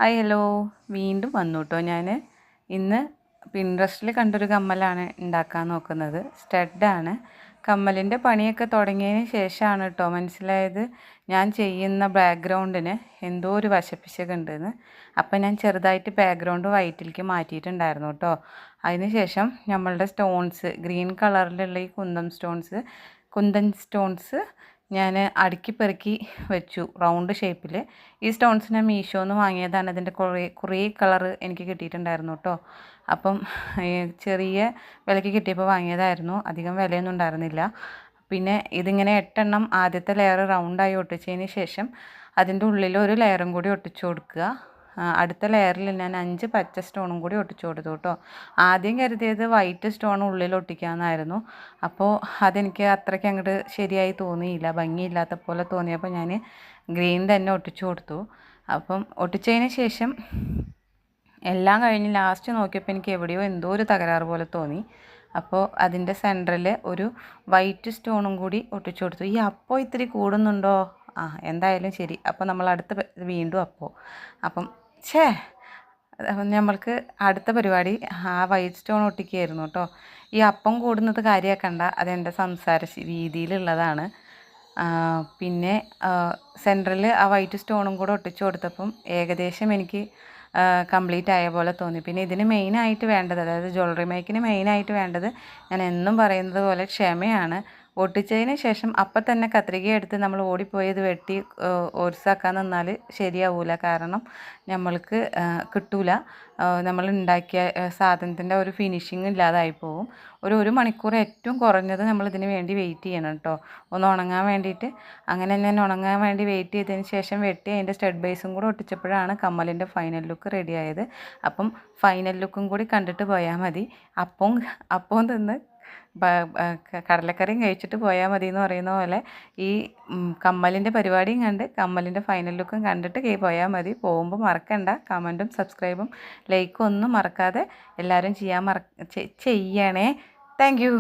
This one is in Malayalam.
ഹായ് ഹലോ വീണ്ടും വന്നു കേട്ടോ ഞാൻ ഇന്ന് പിൻട്രസ്റ്റിൽ കണ്ടൊരു കമ്മലാണ് ഉണ്ടാക്കാൻ നോക്കുന്നത്. സ്റ്റഡാണ്. കമ്മലിൻ്റെ പണിയൊക്കെ തുടങ്ങിയതിന് ശേഷമാണ് കേട്ടോ മനസ്സിലായത് ഞാൻ ചെയ്യുന്ന ബാക്ക്ഗ്രൗണ്ടിന് എന്തോ ഒരു വശപ്പിശകുണ്ടെന്ന്. അപ്പം ഞാൻ ചെറുതായിട്ട് ബാക്ക്ഗ്രൗണ്ട് വൈറ്റിലേക്ക് മാറ്റിയിട്ടുണ്ടായിരുന്നു കേട്ടോ. അതിന് ശേഷം നമ്മളുടെ സ്റ്റോൺസ് ഗ്രീൻ കളറിലുള്ള ഈ കുന്തൻ സ്റ്റോൺസ് ഞാൻ അടുക്കി പെറുക്കി വെച്ചു റൗണ്ട് ഷേപ്പിൽ. ഈ സ്റ്റോൺസ് ഞാൻ മീഷോന്ന് വാങ്ങിയതാണ്. അതിൻ്റെ കുറേ കളറ് എനിക്ക് കിട്ടിയിട്ടുണ്ടായിരുന്നു കേട്ടോ. അപ്പം ചെറിയ വിലയ്ക്ക് കിട്ടിയപ്പോൾ വാങ്ങിയതായിരുന്നു. അധികം വിലയൊന്നും ഉണ്ടായിരുന്നില്ല. പിന്നെ ഇതിങ്ങനെ 8 ആദ്യത്തെ ലെയർ റൗണ്ടായി ഒട്ടിച്ചതിന് ശേഷം അതിൻ്റെ ഉള്ളിൽ ഒരു ലെയറും കൂടി ഒട്ടിച്ചു കൊടുക്കുക. അടുത്ത ലെയറിൽ ഞാൻ 5 പച്ച സ്റ്റോണും കൂടി ഒട്ടിച്ചു കൊടുത്തു കേട്ടോ. ആദ്യം കരുതിയത് വൈറ്റ് സ്റ്റോൺ ഉള്ളിൽ ഒട്ടിക്കാമെന്നായിരുന്നു. അപ്പോൾ അതെനിക്ക് അത്രയ്ക്ക് അങ്ങോട്ട് ശരിയായി തോന്നിയില്ല, ഭംഗിയില്ലാത്ത പോലെ തോന്നിയപ്പോൾ ഞാൻ ഗ്രീൻ തന്നെ ഒട്ടിച്ചു കൊടുത്തു. അപ്പം ഒട്ടിച്ചതിന് ശേഷം എല്ലാം കഴിഞ്ഞ് ലാസ്റ്റ് നോക്കിയപ്പോൾ എനിക്ക് എവിടെയോ എന്തോ ഒരു തകരാറ് പോലെ തോന്നി. അപ്പോൾ അതിൻ്റെ സെൻറ്ററിൽ ഒരു വൈറ്റ് സ്റ്റോണും കൂടി ഒട്ടിച്ചു കൊടുത്തു. ഈ അപ്പോൾ ഇത്തിരി കൂടുന്നുണ്ടോ? എന്തായാലും ശരി. അപ്പോൾ നമ്മൾ വീണ്ടും അപ്പം നമ്മൾക്ക് അടുത്ത പരിപാടി ആ വൈറ്റ് സ്റ്റോൺ ഒട്ടിക്കുകയായിരുന്നു കേട്ടോ. ഈ അപ്പം കൂടുന്നത് കാര്യമാക്കണ്ട, അതെൻ്റെ സംസാര രീതിയിലുള്ളതാണ്. പിന്നെ സെൻറ്ററിൽ ആ വൈറ്റ് സ്റ്റോണും കൂടെ ഒട്ടിച്ചു കൊടുത്തപ്പം ഏകദേശം എനിക്ക് കംപ്ലീറ്റ് ആയ പോലെ തോന്നി. പിന്നെ ഇതിന് മെയിനായിട്ട് വേണ്ടത്, അതായത് ജ്വല്ലറി മേക്കിന് മെയിനായിട്ട് വേണ്ടത്, ഞാൻ എന്നും പറയുന്നത് പോലെ ക്ഷമയാണ്. ഒട്ടിച്ചതിന് ശേഷം അപ്പം തന്നെ കത്രിക എടുത്ത് നമ്മൾ ഓടിപ്പോയത് വെട്ടി ഒരിസാക്കാൻ നിന്നാൽ ശരിയാവില്ല. കാരണം നമ്മൾക്ക് കിട്ടൂല. നമ്മൾ ഉണ്ടാക്കിയ സാധനത്തിൻ്റെ ഒരു ഫിനിഷിങ് ഇല്ലാതായി പോകും. ഒരു മണിക്കൂർ ഏറ്റവും കുറഞ്ഞത് നമ്മൾ ഇതിന് വേണ്ടി വെയിറ്റ് ചെയ്യണം കേട്ടോ, ഒന്ന് ഉണങ്ങാൻ വേണ്ടിയിട്ട്. അങ്ങനെ ഞാൻ ഉണങ്ങാൻ വേണ്ടി വെയിറ്റ് ചെയ്തതിന് ശേഷം വെട്ടി അതിൻ്റെ സ്റ്റഡ് ബേസും കൂടെ ഒട്ടിച്ചപ്പോഴാണ് കമ്മലിൻ്റെ ഫൈനൽ ലുക്ക് റെഡി ആയത്. അപ്പം ഫൈനൽ ലുക്കും കൂടി കണ്ടിട്ട് പോയാൽ മതി. അപ്പം തിന്ന് കടലക്കറിയും കഴിച്ചിട്ട് പോയാൽ മതി എന്ന് പറയുന്ന പോലെ ഈ കമ്മലിൻ്റെ പരിപാടിയും കണ്ട് കമ്മലിൻ്റെ ഫൈനൽ ലുക്കും കണ്ടിട്ട് പോയാൽ മതി. പോകുമ്പോൾ മറക്കണ്ട, കമൻറ്റും സബ്സ്ക്രൈബും ലൈക്കും ഒന്നും മറക്കാതെ എല്ലാവരും ചെയ്യണേ. Thank you.